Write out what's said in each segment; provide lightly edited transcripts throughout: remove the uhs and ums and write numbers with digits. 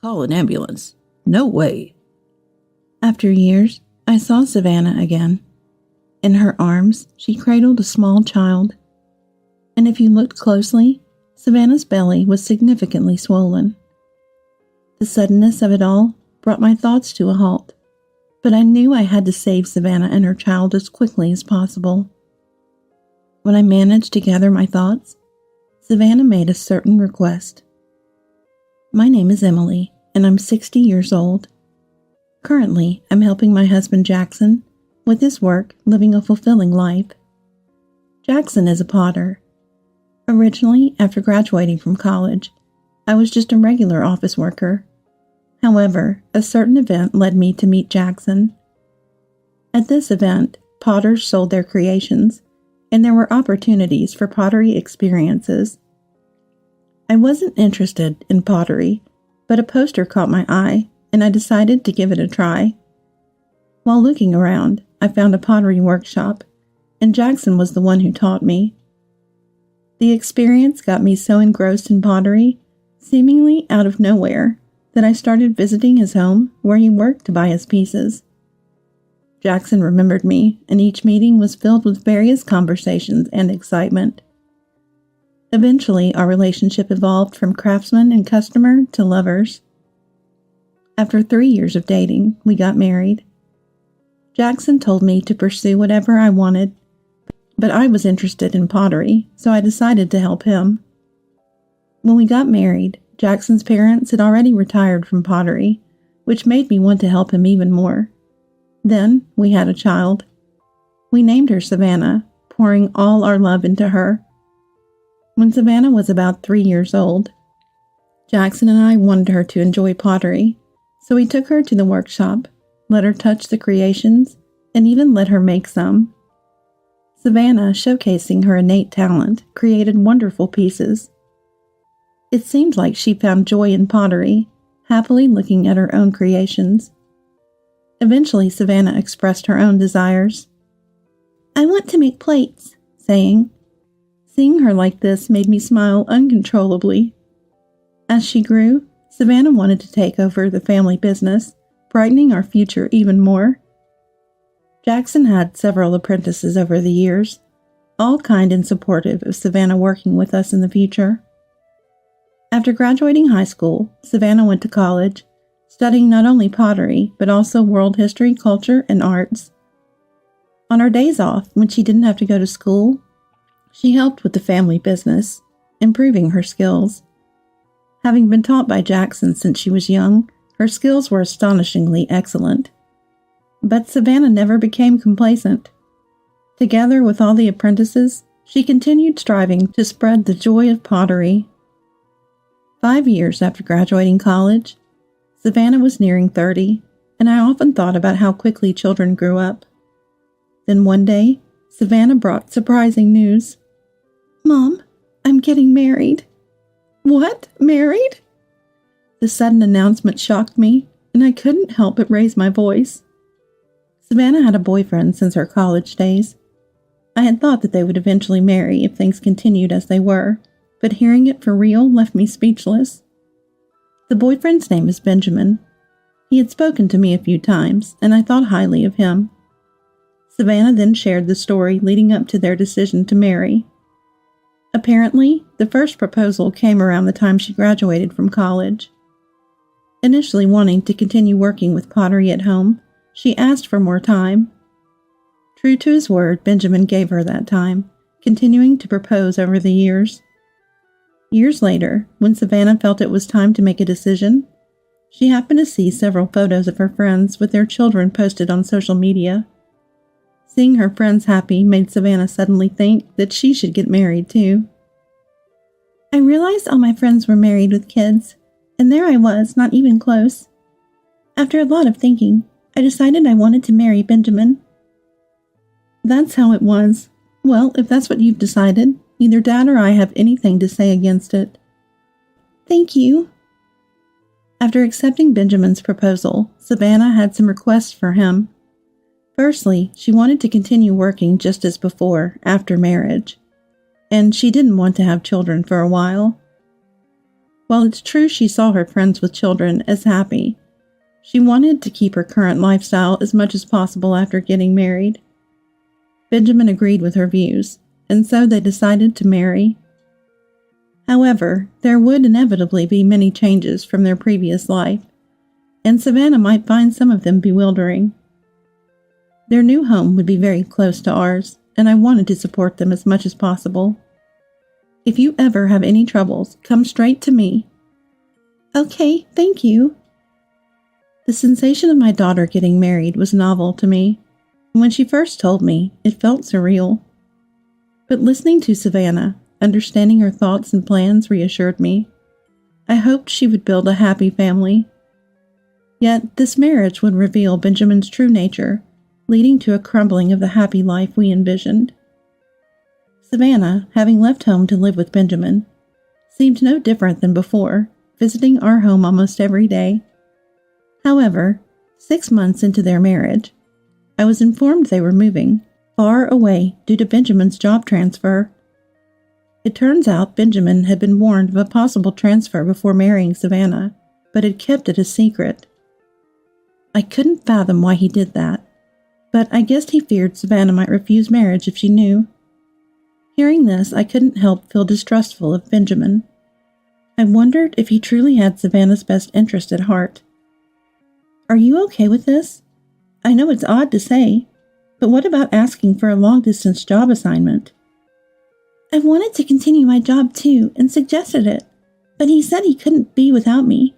Call an ambulance. No way. After years, I saw Savannah again. In her arms, she cradled a small child. And if you looked closely, Savannah's belly was significantly swollen. The suddenness of it all brought my thoughts to a halt, but I knew I had to save Savannah and her child as quickly as possible. When I managed to gather my thoughts, Savannah made a certain request. My name is Emily, and I'm 60 years old. Currently, I'm helping my husband Jackson with his work, living a fulfilling life. Jackson is a potter. Originally, after graduating from college, I was just a regular office worker. However, a certain event led me to meet Jackson. At this event, potters sold their creations, and there were opportunities for pottery experiences. I wasn't interested in pottery, but a poster caught my eye, and I decided to give it a try. While looking around, I found a pottery workshop, and Jackson was the one who taught me. The experience got me so engrossed in pottery, seemingly out of nowhere, that I started visiting his home where he worked to buy his pieces. Jackson remembered me, and each meeting was filled with various conversations and excitement. Eventually, our relationship evolved from craftsman and customer to lovers. After 3 years of dating, we got married. Jackson told me to pursue whatever I wanted, but I was interested in pottery, so I decided to help him. When we got married, Jackson's parents had already retired from pottery, which made me want to help him even more. Then we had a child. We named her Savannah, pouring all our love into her. When Savannah was about 3 years old, Jackson and I wanted her to enjoy pottery, so we took her to the workshop, let her touch the creations, and even let her make some. Savannah, showcasing her innate talent, created wonderful pieces. It seemed like she found joy in pottery, happily looking at her own creations. Eventually, Savannah expressed her own desires. "I want to make plates," saying. Seeing her like this made me smile uncontrollably. As she grew, Savannah wanted to take over the family business, brightening our future even more. Jackson had several apprentices over the years, all kind and supportive of Savannah working with us in the future. After graduating high school, Savannah went to college, studying not only pottery, but also world history, culture, and arts. On her days off, when she didn't have to go to school, she helped with the family business, improving her skills. Having been taught by Jackson since she was young, her skills were astonishingly excellent. But Savannah never became complacent. Together with all the apprentices, she continued striving to spread the joy of pottery. 5 years after graduating college, Savannah was nearing 30, and I often thought about how quickly children grew up. Then one day, Savannah brought surprising news. "Mom, I'm getting married." "What? Married?" The sudden announcement shocked me, and I couldn't help but raise my voice. Savannah had a boyfriend since her college days. I had thought that they would eventually marry if things continued as they were, but hearing it for real left me speechless. The boyfriend's name is Benjamin. He had spoken to me a few times, and I thought highly of him. Savannah then shared the story leading up to their decision to marry. Apparently, the first proposal came around the time she graduated from college. Initially wanting to continue working with pottery at home, she asked for more time. True to his word, Benjamin gave her that time, continuing to propose over the years. Years later, when Savannah felt it was time to make a decision, she happened to see several photos of her friends with their children posted on social media. Seeing her friends happy made Savannah suddenly think that she should get married too. "I realized all my friends were married with kids, and there I was, not even close. After a lot of thinking, I decided I wanted to marry Benjamin." "That's how it was. Well, if that's what you've decided, neither Dad or I have anything to say against it." "Thank you." After accepting Benjamin's proposal, Savannah had some requests for him. Firstly, she wanted to continue working just as before, after marriage, and she didn't want to have children for a while. While it's true she saw her friends with children as happy, she wanted to keep her current lifestyle as much as possible after getting married. Benjamin agreed with her views, and so they decided to marry. However, there would inevitably be many changes from their previous life, and Savannah might find some of them bewildering. Their new home would be very close to ours, and I wanted to support them as much as possible. If you ever have any troubles, come straight to me. Okay, thank you. The sensation of my daughter getting married was novel to me. When she first told me, it felt surreal. But listening to Savannah, understanding her thoughts and plans reassured me. I hoped she would build a happy family. Yet this marriage would reveal Benjamin's true nature, leading to a crumbling of the happy life we envisioned. Savannah, having left home to live with Benjamin, seemed no different than before, visiting our home almost every day. However, 6 months into their marriage, I was informed they were moving far away due to Benjamin's job transfer. It turns out Benjamin had been warned of a possible transfer before marrying Savannah, but had kept it a secret. I couldn't fathom why he did that, but I guessed he feared Savannah might refuse marriage if she knew. Hearing this, I couldn't help feel distrustful of Benjamin. I wondered if he truly had Savannah's best interest at heart. Are you okay with this? I know it's odd to say, but what about asking for a long-distance job assignment? I wanted to continue my job too and suggested it, but he said he couldn't be without me.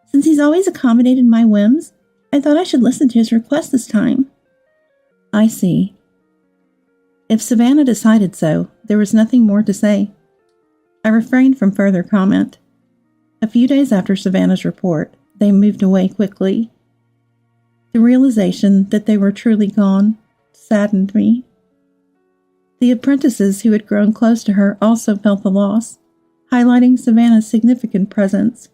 Since he's always accommodated my whims, I thought I should listen to his request this time. I see. If Savannah decided so, there was nothing more to say. I refrained from further comment. A few days after Savannah's report, they moved away quickly. The realization that they were truly gone saddened me. The apprentices who had grown close to her also felt the loss, highlighting Savannah's significant presence.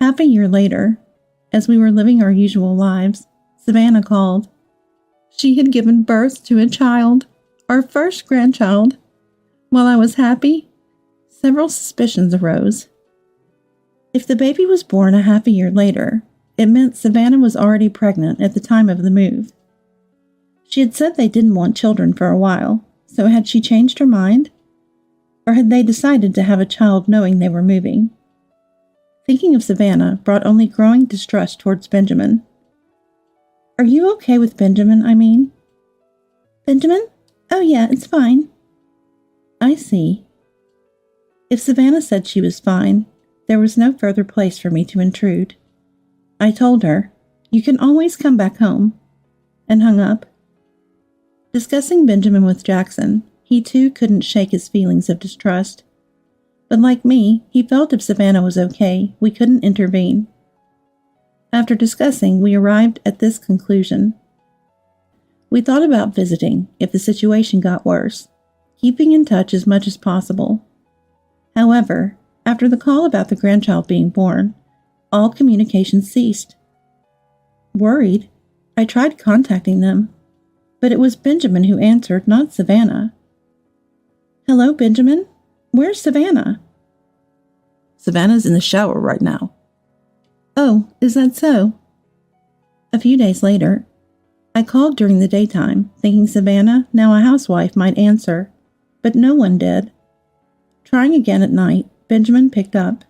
Half a year later, as we were living our usual lives, Savannah called. She had given birth to a child, our first grandchild. While I was happy, several suspicions arose. If the baby was born a half a year later, it meant Savannah was already pregnant at the time of the move. She had said they didn't want children for a while, so had she changed her mind? Or had they decided to have a child knowing they were moving? Thinking of Savannah brought only growing distrust towards Benjamin. Are you okay with Benjamin, I mean? Benjamin? Oh yeah, it's fine. I see. If Savannah said she was fine, there was no further place for me to intrude. I told her, "You can always come back home," and hung up. Discussing Benjamin with Jackson, he too couldn't shake his feelings of distrust. But like me, he felt if Savannah was okay, we couldn't intervene. After discussing, we arrived at this conclusion. We thought about visiting if the situation got worse, keeping in touch as much as possible. However, after the call about the grandchild being born, all communication ceased. Worried, I tried contacting them, but it was Benjamin who answered, not Savannah. Hello, Benjamin? Where's Savannah? Savannah's in the shower right now. Oh, is that so? A few days later, I called during the daytime, thinking Savannah, now a housewife, might answer, but no one did. Trying again at night, Benjamin picked up,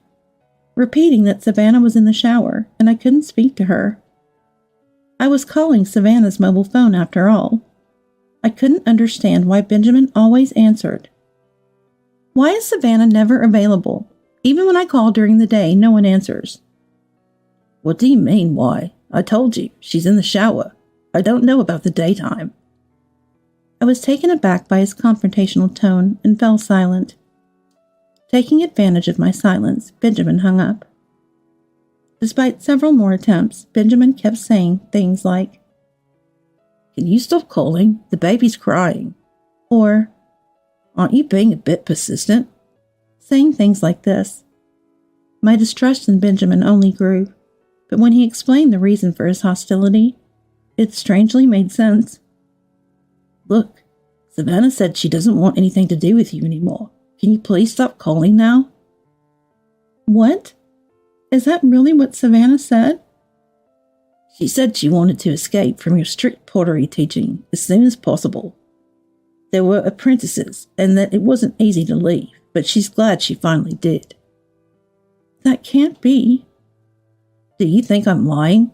repeating that Savannah was in the shower and I couldn't speak to her. I was calling Savannah's mobile phone after all. I couldn't understand why Benjamin always answered. Why is Savannah never available? Even when I call during the day, no one answers. What do you mean, why? I told you, she's in the shower. I don't know about the daytime. I was taken aback by his confrontational tone and fell silent. Taking advantage of my silence, Benjamin hung up. Despite several more attempts, Benjamin kept saying things like, "Can you stop calling? The baby's crying." Or, "Aren't you being a bit persistent?" Saying things like this. My distrust in Benjamin only grew, but when he explained the reason for his hostility, it strangely made sense. Look, Savannah said she doesn't want anything to do with you anymore. Can you please stop calling now? What? Is that really what Savannah said? She said she wanted to escape from your strict pottery teaching as soon as possible. There were apprentices, and that it wasn't easy to leave, but she's glad she finally did. That can't be. Do you think I'm lying?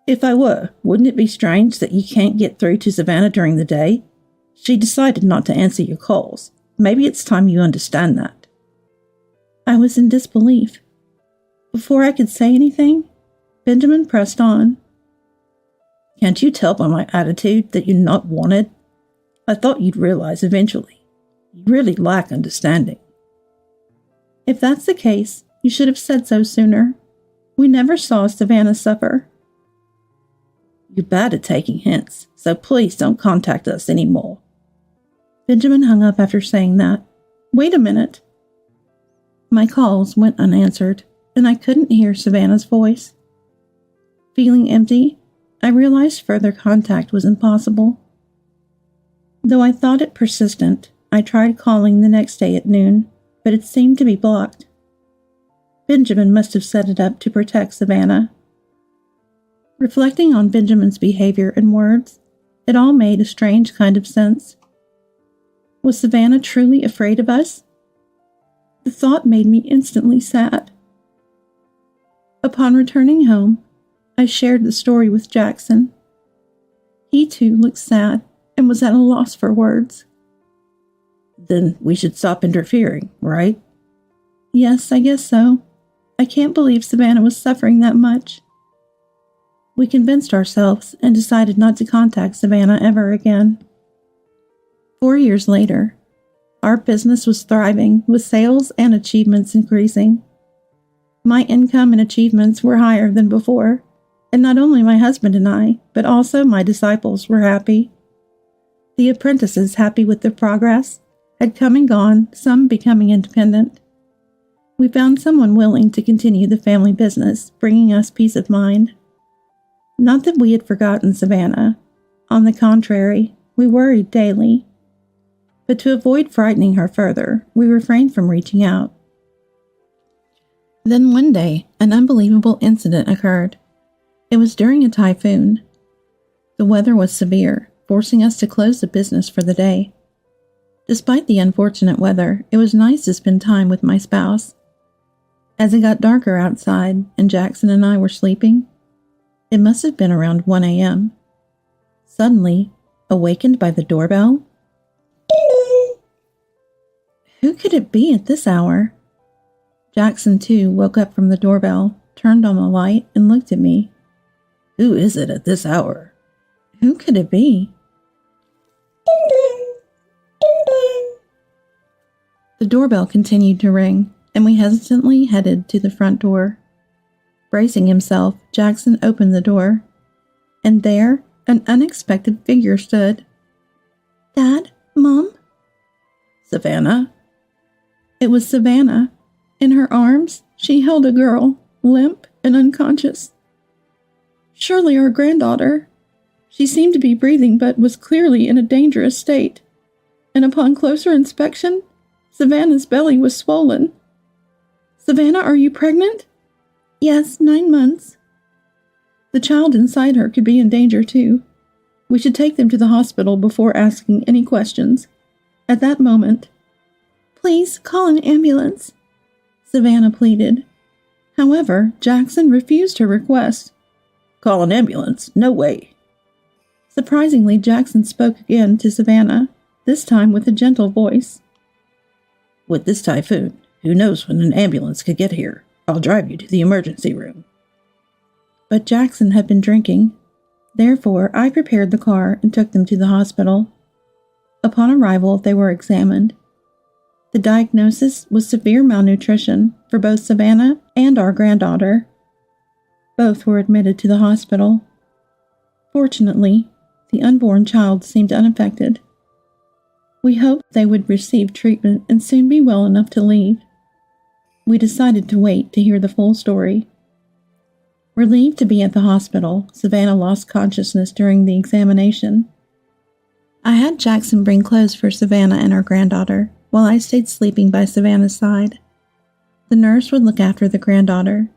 If I were, wouldn't it be strange that you can't get through to Savannah during the day? She decided not to answer your calls. Maybe it's time you understand that. I was in disbelief. Before I could say anything, Benjamin pressed on. Can't you tell by my attitude that you're not wanted? I thought you'd realize eventually. You really lack understanding. If that's the case, you should have said so sooner. We never saw Savannah suffer. You're bad at taking hints, so please don't contact us anymore. Benjamin hung up after saying that. Wait a minute. My calls went unanswered, and I couldn't hear Savannah's voice. Feeling empty, I realized further contact was impossible. Though I thought it persistent, I tried calling the next day at noon, but it seemed to be blocked. Benjamin must have set it up to protect Savannah. Reflecting on Benjamin's behavior and words, it all made a strange kind of sense. Was Savannah truly afraid of us? The thought made me instantly sad. Upon returning home, I shared the story with Jackson. He too looked sad and was at a loss for words. Then we should stop interfering, right? Yes, I guess so. I can't believe Savannah was suffering that much. We convinced ourselves and decided not to contact Savannah ever again. 4 years later, our business was thriving with sales and achievements increasing. My income and achievements were higher than before, and not only my husband and I, but also my disciples were happy. The apprentices, happy with their progress, had come and gone, some becoming independent. We found someone willing to continue the family business, bringing us peace of mind. Not that we had forgotten Savannah. On the contrary, we worried daily. But to avoid frightening her further, we refrained from reaching out. Then one day, an unbelievable incident occurred. It was during a typhoon. The weather was severe, forcing us to close the business for the day. Despite the unfortunate weather, it was nice to spend time with my spouse. As it got darker outside and Jackson and I were sleeping, it must have been around 1 a.m. Suddenly, awakened by the doorbell. Who could it be at this hour? Jackson, too, woke up from the doorbell, turned on the light, and looked at me. Who is it at this hour? Who could it be? The doorbell continued to ring, and we hesitantly headed to the front door. Bracing himself, Jackson opened the door, and there an unexpected figure stood. Dad? Mom? Savannah? It was Savannah. In her arms, she held a girl, limp and unconscious. Surely our granddaughter. She seemed to be breathing but was clearly in a dangerous state, and upon closer inspection, Savannah's belly was swollen. Savannah, are you pregnant? Yes, 9 months. The child inside her could be in danger too. We should take them to the hospital before asking any questions. At that moment, please call an ambulance, Savannah pleaded. However, Jackson refused her request. Call an ambulance? No way. Surprisingly, Jackson spoke again to Savannah, this time with a gentle voice. With this typhoon, who knows when an ambulance could get here? I'll drive you to the emergency room. But Jackson had been drinking. Therefore, I prepared the car and took them to the hospital. Upon arrival, they were examined. The diagnosis was severe malnutrition for both Savannah and our granddaughter. Both were admitted to the hospital. Fortunately, the unborn child seemed unaffected. We hoped they would receive treatment and soon be well enough to leave. We decided to wait to hear the full story. Relieved to be at the hospital, Savannah lost consciousness during the examination. I had Jackson bring clothes for Savannah and our granddaughter, while I stayed sleeping by Savannah's side. The nurse would look after the granddaughter.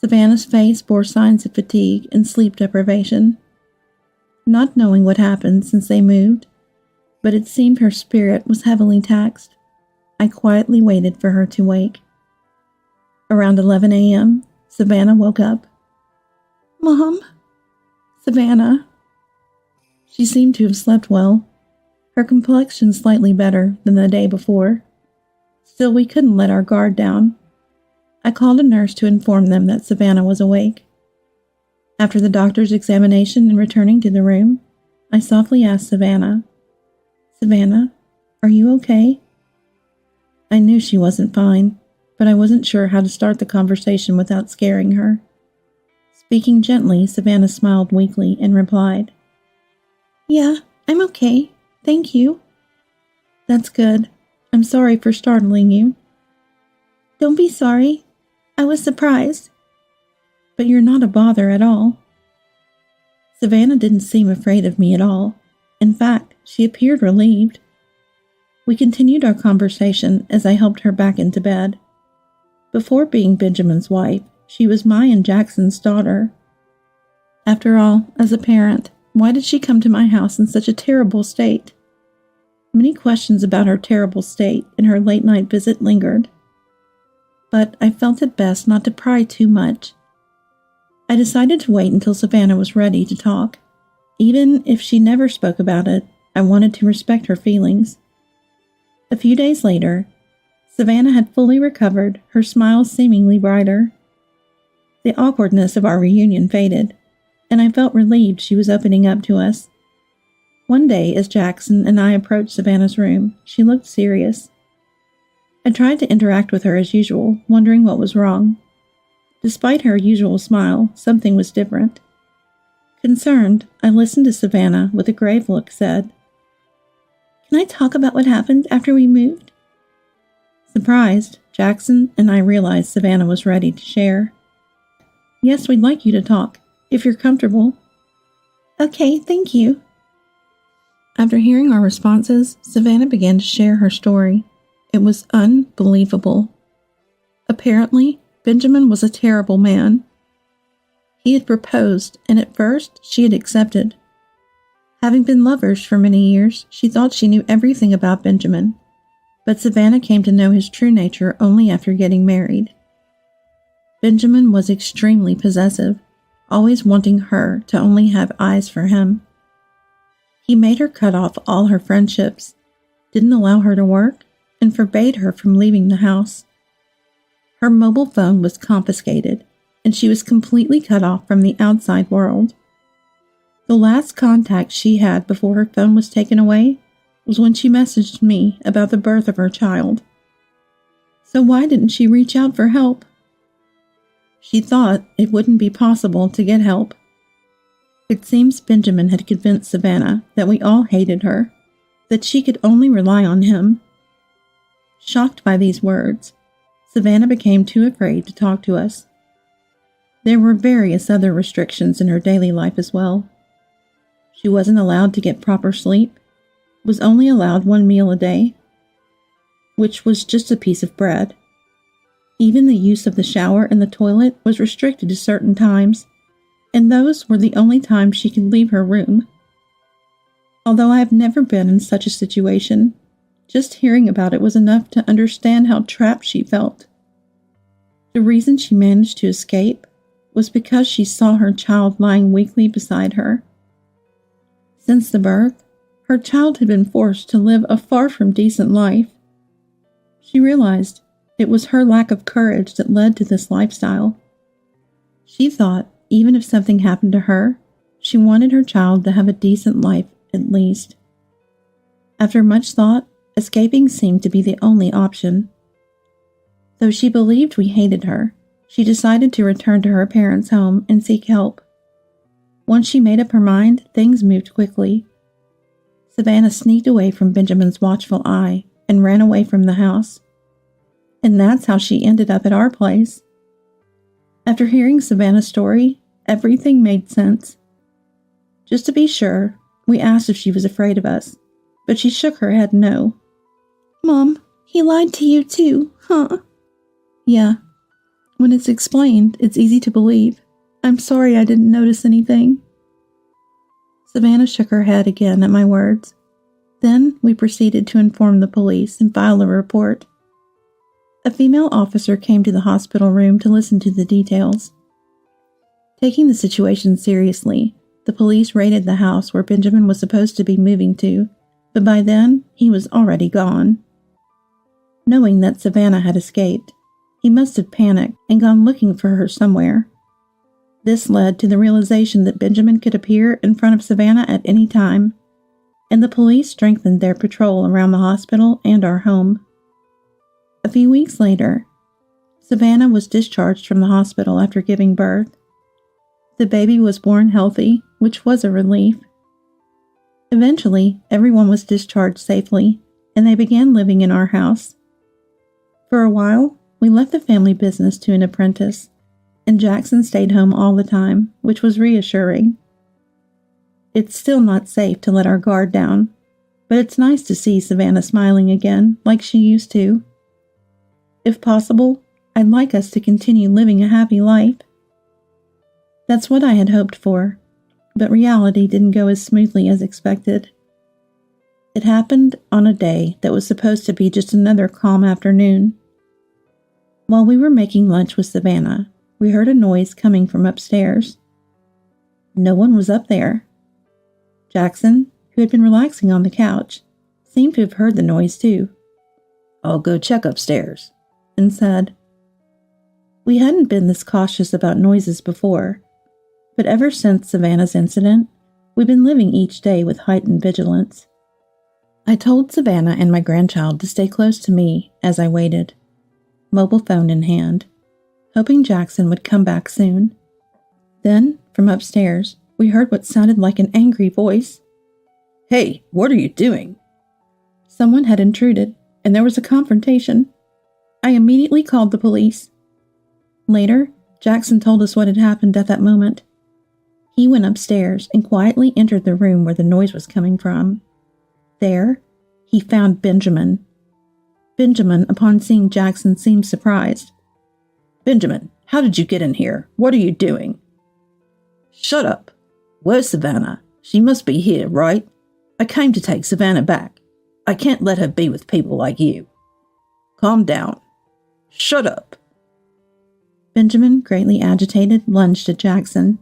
Savannah's face bore signs of fatigue and sleep deprivation. Not knowing what happened since they moved, but it seemed her spirit was heavily taxed, I quietly waited for her to wake. Around 11 a.m., Savannah woke up. "Mom?" "Savannah." She seemed to have slept well, her complexion slightly better than the day before. Still, we couldn't let our guard down. I called a nurse to inform them that Savannah was awake. After the doctor's examination and returning to the room, I softly asked Savannah, "Savannah, are you okay?" I knew she wasn't fine, but I wasn't sure how to start the conversation without scaring her. Speaking gently, Savannah smiled weakly and replied, "Yeah, I'm okay. Thank you." "That's good. I'm sorry for startling you." "Don't be sorry. I was surprised." "But you're not a bother at all." Savannah didn't seem afraid of me at all. In fact, she appeared relieved. We continued our conversation as I helped her back into bed. Before being Benjamin's wife, she was my and Jackson's daughter. After all, as a parent, why did she come to my house in such a terrible state? Many questions about her terrible state and her late-night visit lingered. But I felt it best not to pry too much. I decided to wait until Savannah was ready to talk. Even if she never spoke about it, I wanted to respect her feelings. A few days later, Savannah had fully recovered, her smile seemingly brighter. The awkwardness of our reunion faded, and I felt relieved she was opening up to us. One day, as Jackson and I approached Savannah's room, she looked serious. I tried to interact with her as usual, wondering what was wrong. Despite her usual smile, something was different. Concerned, I listened to Savannah with a grave look, said, "Can I talk about what happened after we moved?" Surprised, Jackson and I realized Savannah was ready to share. "Yes, we'd like you to talk, if you're comfortable." "Okay, thank you." After hearing our responses, Savannah began to share her story. It was unbelievable. Apparently, Benjamin was a terrible man. He had proposed, and at first she had accepted. Having been lovers for many years, she thought she knew everything about Benjamin, but Savannah came to know his true nature only after getting married. Benjamin was extremely possessive, always wanting her to only have eyes for him. He made her cut off all her friendships, didn't allow her to work, and forbade her from leaving the house. Her mobile phone was confiscated, and she was completely cut off from the outside world. The last contact she had before her phone was taken away was when she messaged me about the birth of her child. So why didn't she reach out for help? She thought it wouldn't be possible to get help. It seems Benjamin had convinced Savannah that we all hated her, that she could only rely on him. Shocked by these words, Savannah became too afraid to talk to us. There were various other restrictions in her daily life as well. She wasn't allowed to get proper sleep, was only allowed 1 meal a day, which was just a piece of bread. Even the use of the shower and the toilet was restricted to certain times, and those were the only times she could leave her room. Although I have never been in such a situation, just hearing about it was enough to understand how trapped she felt. The reason she managed to escape was because she saw her child lying weakly beside her. Since the birth, her child had been forced to live a far from decent life. She realized it was her lack of courage that led to this lifestyle. She thought even if something happened to her, she wanted her child to have a decent life at least. After much thought, escaping seemed to be the only option. Though she believed we hated her, she decided to return to her parents' home and seek help. Once she made up her mind, things moved quickly. Savannah sneaked away from Benjamin's watchful eye and ran away from the house. And that's how she ended up at our place. After hearing Savannah's story, everything made sense. Just to be sure, we asked if she was afraid of us, but she shook her head no. "Mom, he lied to you too, huh?" Yeah. When it's explained, it's easy to believe. I'm sorry I didn't notice anything. Savannah shook her head again at my words. Then we proceeded to inform the police and file a report. A female officer came to the hospital room to listen to the details. Taking the situation seriously, the police raided the house where Benjamin was supposed to be moving to, but by then he was already gone. Knowing that Savannah had escaped, he must have panicked and gone looking for her somewhere. This led to the realization that Benjamin could appear in front of Savannah at any time, and the police strengthened their patrol around the hospital and our home. A few weeks later, Savannah was discharged from the hospital after giving birth. The baby was born healthy, which was a relief. Eventually, everyone was discharged safely, and they began living in our house. For a while, we left the family business to an apprentice, and Jackson stayed home all the time, which was reassuring. It's still not safe to let our guard down, but it's nice to see Savannah smiling again like she used to. If possible, I'd like us to continue living a happy life. That's what I had hoped for, but reality didn't go as smoothly as expected. It happened on a day that was supposed to be just another calm afternoon. While we were making lunch with Savannah, we heard a noise coming from upstairs. No one was up there. Jackson, who had been relaxing on the couch, seemed to have heard the noise too. "I'll go check upstairs," and said. We hadn't been this cautious about noises before, but ever since Savannah's incident, we've been living each day with heightened vigilance. I told Savannah and my grandchild to stay close to me as I waited, mobile phone in hand, hoping Jackson would come back soon. Then, from upstairs, we heard what sounded like an angry voice. "Hey, what are you doing?" Someone had intruded, and there was a confrontation. I immediately called the police. Later, Jackson told us what had happened at that moment. He went upstairs and quietly entered the room where the noise was coming from. There, he found Benjamin. Benjamin, upon seeing Jackson, seemed surprised. "Benjamin, how did you get in here? What are you doing?" "Shut up. Where's Savannah? She must be here, right? I came to take Savannah back. I can't let her be with people like you." "Calm down. Shut up." Benjamin, greatly agitated, lunged at Jackson.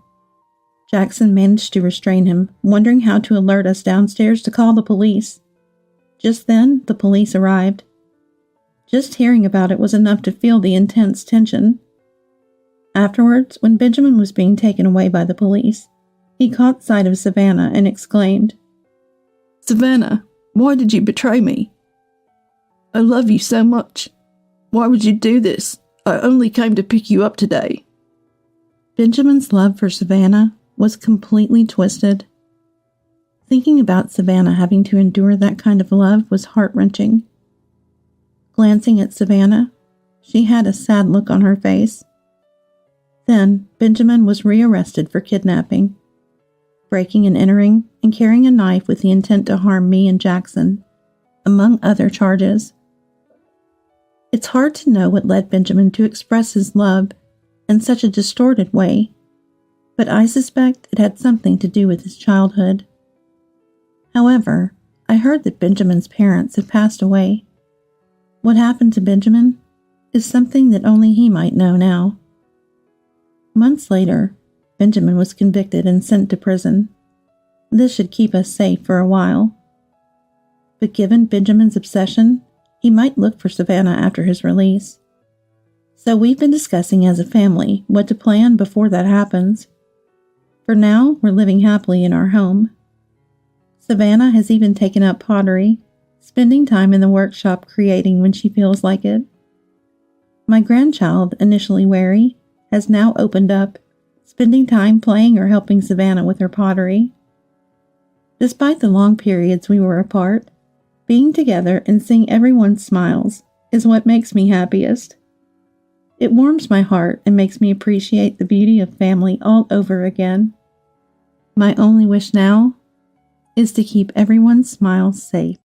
Jackson managed to restrain him, wondering how to alert us downstairs to call the police. Just then, the police arrived. Just hearing about it was enough to feel the intense tension. Afterwards, when Benjamin was being taken away by the police, he caught sight of Savannah and exclaimed, "Savannah, why did you betray me? I love you so much. Why would you do this? I only came to pick you up today." Benjamin's love for Savannah was completely twisted. Thinking about Savannah having to endure that kind of love was heart-wrenching. Glancing at Savannah, she had a sad look on her face. Then, Benjamin was rearrested for kidnapping, breaking and entering, and carrying a knife with the intent to harm me and Jackson, among other charges. It's hard to know what led Benjamin to express his love in such a distorted way, but I suspect it had something to do with his childhood. However, I heard that Benjamin's parents had passed away. What happened to Benjamin is something that only he might know now. Months later, Benjamin was convicted and sent to prison. This should keep us safe for a while. But given Benjamin's obsession, he might look for Savannah after his release. So we've been discussing as a family what to plan before that happens. For now, we're living happily in our home. Savannah has even taken up pottery, spending time in the workshop creating when she feels like it. My grandchild, initially wary, has now opened up, spending time playing or helping Savannah with her pottery. Despite the long periods we were apart, being together and seeing everyone's smiles is what makes me happiest. It warms my heart and makes me appreciate the beauty of family all over again. My only wish now is to keep everyone's smiles safe.